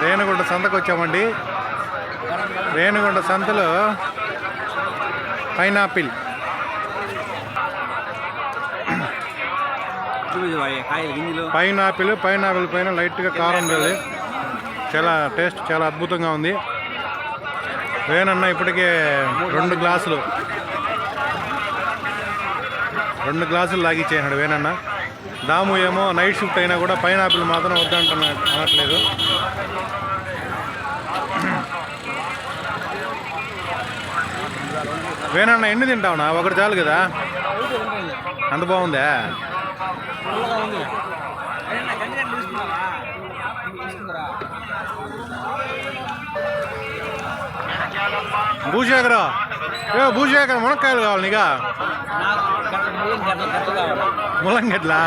రేణిగుంట సంతకు వచ్చామండి. రేణిగుంట సంతలో పైనాపిల్ పైన లైట్గా కారం ఉంది. చాలా టేస్ట్ చాలా అద్భుతంగా ఉంది. వేనన్న ఇప్పటికే 2 గ్లాసులు లాగిచ్చేసాడు వేనన్న. దాము ఏమో నైట్ షిఫ్ట్ అయినా కూడా పైనాపిల్ మాత్రం అనట్లేదు. వేనన్న ఎన్ని తింటావునా? ఒకటి చాలు కదా, అంత బాగుందా? భూశేఖర్ మునక్కాయలు కావాలి నీగా? ములంగడ్లా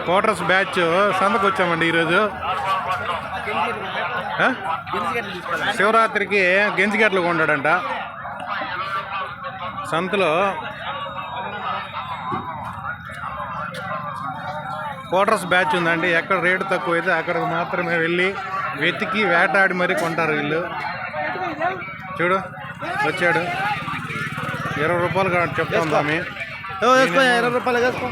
క్వార్టర్స్ బ్యాచ్ సంతకు వచ్చామండి ఈరోజు. శివరాత్రికి గెంజిగట్లు కొంటాడంట సంతలో. క్వార్టర్స్ బ్యాచ్ ఉందండి. ఎక్కడ రేటు తక్కువ అయితే అక్కడికి మాత్రమే వెళ్ళి వెతికి వేటాడి మరీ కొంటారు వీళ్ళు. చూడు వచ్చాడు. 20 రూపాయలు చెప్తాం స్వామి. 20 రూపాయలు వేసుకో.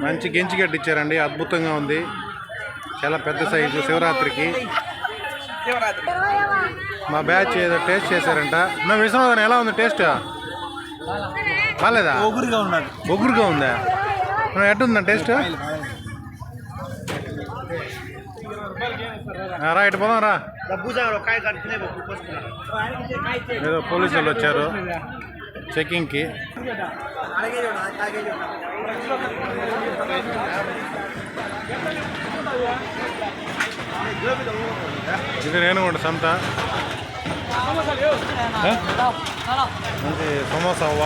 మంచి గెంజిగడ్డ ఇచ్చారండి, అద్భుతంగా ఉంది. చాలా పెద్ద సైజు. శివరాత్రికి మా బ్యాచ్ ఏదో టేస్ట్ చేశారంట. నా విశ్వనాథన్ ఎలా ఉంది టేస్ట్? బాగాలేదా? ఒగురుగా ఉందా? ఎట్టుందా టేస్ట్? రా ఇటు పోదాం రా. ఏదో పోలీసు వాళ్ళు వచ్చారు చెకింగ్కి. ఇది రేణిగుంట సంత. మంచి సమోసా అవ్వ.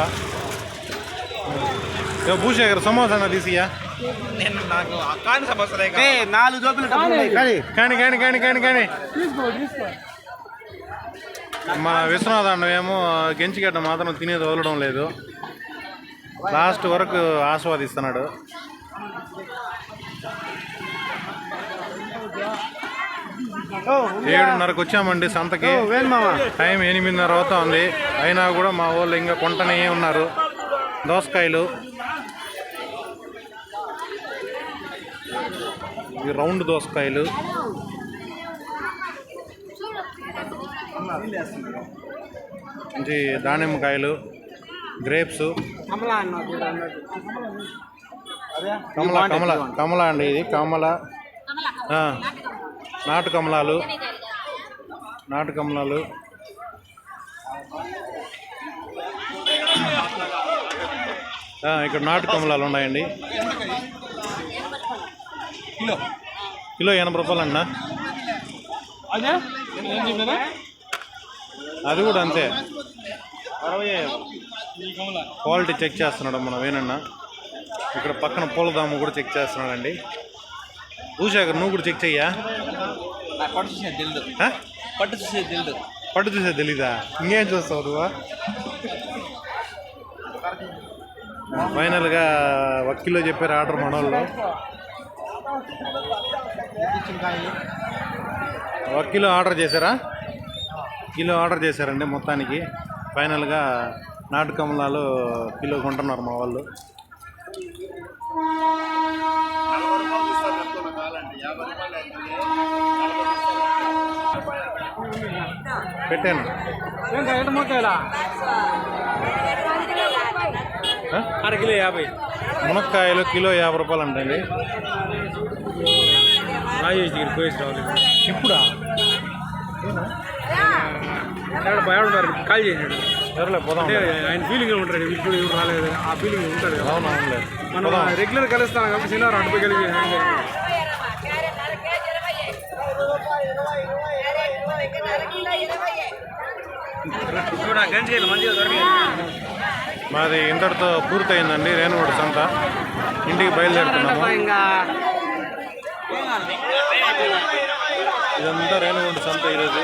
భూశేఖర్ సమోసా అన్న తీసియా? కానీ మా విశ్వనాథ్ అన్న ఏమో గెంజిగడ్డ మాత్రం తినేది వదలడం లేదు. లాస్ట్ వరకు ఆస్వాదిస్తున్నాడు. ఏడున్నరకు వచ్చామండి సంతకి. టైం 8:30 అవుతా ఉంది. అయినా కూడా మా వాళ్ళు ఇంకా కొంటనే ఉన్నారు. దోసకాయలు ఇవి రౌండ్ దోసకాయలు. మంచి దానిమ్మకాయలు, గ్రేప్స్, కమల అండి. ఇది కమల, నాటు కమలాలు. ఇక్కడ నాటు కమలాలు ఉన్నాయండి. కిలో 80 రూపాయలు అన్న. అది కూడా అంతే. క్వాలిటీ చెక్ చేస్తున్నాడు మన వేనన్న. ఇక్కడ పక్కన పూలదాము కూడా చెక్ చేస్తున్నాడండి. భూశేఖర్ నువ్వు కూడా చెక్ చెయ్యా? పట్టు చూసే తెలీదా? ఇంకేం చూస్తావు నువ్వు? ఫైనల్గా 1 కిలో చెప్పారు ఆర్డర్ మనోళ్ళు. 1 కిలో ఆర్డర్ చేశారా? కిలో ఆర్డర్ చేశారండి మొత్తానికి. ఫైనల్గా నాటు కమలాలు కిలో కొంటున్నారు మా వాళ్ళు. పెట్టాను. కిలో 50. మునక్కాయలు కిలో 50 రూపాయలు అంటండి. ఇప్పుడా? కాల్ చేసాడు. సరేలే పోదాం. ఆయన ఫీలింగ్ ఉంటాడు. ఇప్పుడు రాలేదు ఆ ఫీలింగ్ ఉంటాడు. అవునవునులే. మనం రెగ్యులర్ కలుస్తాం కాబట్టి శనివారం అడ్డుపై కలిగి మాది ఇంతటితో పూర్తయిందండి రేణిగుంట సంత. ఇంటికి బయలుదేరుతున్నాము. ఇదంతా రేణిగుంట సంత ఈరోజు.